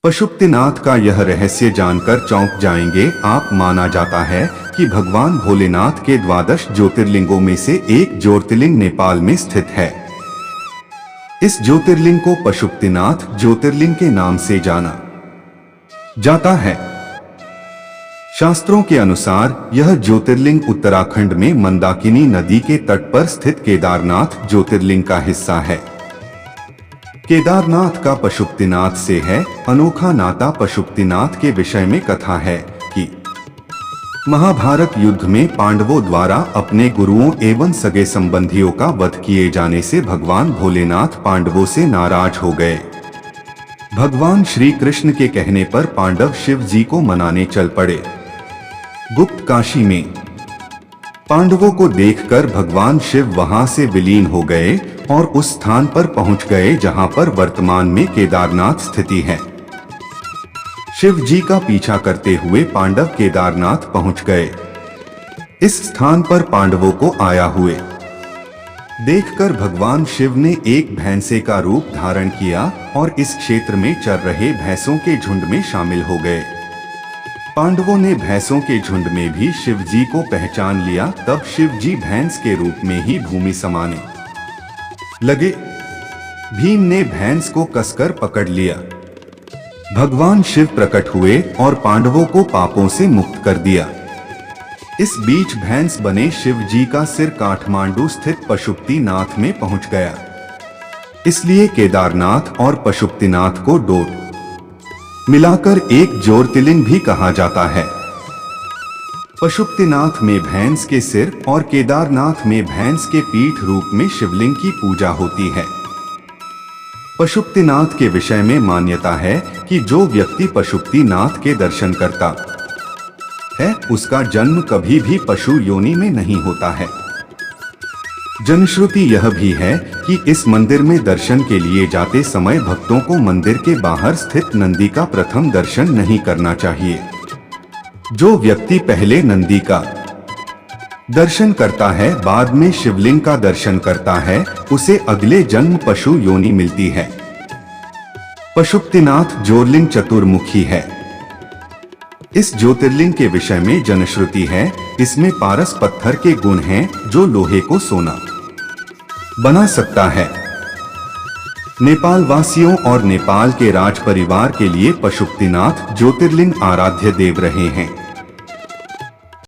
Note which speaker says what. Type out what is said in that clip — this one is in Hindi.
Speaker 1: पशुपतिनाथ का यह रहस्य जानकर चौंक जाएंगे आप। माना जाता है कि भगवान भोलेनाथ के 12 ज्योतिर्लिंगों में से एक ज्योतिर्लिंग नेपाल में स्थित है। इस ज्योतिर्लिंग को पशुपतिनाथ ज्योतिर्लिंग के नाम से जाना जाता है। शास्त्रों के अनुसार यह ज्योतिर्लिंग उत्तराखंड में मंदाकिनी नदी के तट पर स्थित केदारनाथ ज्योतिर्लिंग का हिस्सा है। केदारनाथ का पशुपतिनाथ से है अनोखा नाता। पशुपतिनाथ के विषय में कथा है कि महाभारत युद्ध में पांडवों द्वारा अपने गुरुओं एवं सगे संबंधियों का वध किए जाने से भगवान भोलेनाथ पांडवों से नाराज हो गए। भगवान श्री कृष्ण के कहने पर पांडव शिव जी को मनाने चल पड़े। गुप्त काशी में पांडवों को देखकर भगवान शिव वहां से विलीन हो गए और उस स्थान पर पहुंच गए जहां पर वर्तमान में केदारनाथ स्थिति है। शिव जी का पीछा करते हुए पांडव केदारनाथ पहुंच गए। इस स्थान पर पांडवों को आया हुए देखकर भगवान शिव ने एक भैंसे का रूप धारण किया और इस क्षेत्र में चर रहे भैंसों के झुंड में शामिल हो गए। पांडवों ने भैंसों के झुंड में भी शिव जी को पहचान लिया। तब शिव जी भैंस के रूप में ही भूमि समाने लगे। भीम ने भैंस को कसकर पकड़ लिया। भगवान शिव प्रकट हुए और पांडवों को पापों से मुक्त कर दिया। इस बीच भैंस बने शिव जी का सिर काठमांडू स्थित पशुपतिनाथ में पहुंच गया। इसलिए केदारनाथ और पशुपतिनाथ को डोट मिलाकर एक ज्योतिर्लिंग भी कहा जाता है। पशुपतिनाथ में भैंस के सिर और केदारनाथ में भैंस के पीठ रूप में शिवलिंग की पूजा होती है। पशुपतिनाथ के विषय में मान्यता है कि जो व्यक्ति पशुपतिनाथ के दर्शन करता है उसका जन्म कभी भी पशु योनि में नहीं होता है। जनश्रुति यह भी है कि इस मंदिर में दर्शन के लिए जाते समय भक्तों को मंदिर के बाहर स्थित नंदी का प्रथम दर्शन नहीं करना चाहिए। जो व्यक्ति पहले नंदी का दर्शन करता है बाद में शिवलिंग का दर्शन करता है उसे अगले जन्म पशु योनि मिलती है। पशुपतिनाथ ज्योतिर्लिंग चतुर्मुखी है। इस ज्योतिर्लिंग के विषय में जनश्रुति है इसमें पारस पत्थर के गुण हैं जो लोहे को सोना बना सकता है। नेपाल वासियों और नेपाल के राज परिवार के लिए पशुपतिनाथ ज्योतिर्लिंग आराध्य देव रहे हैं।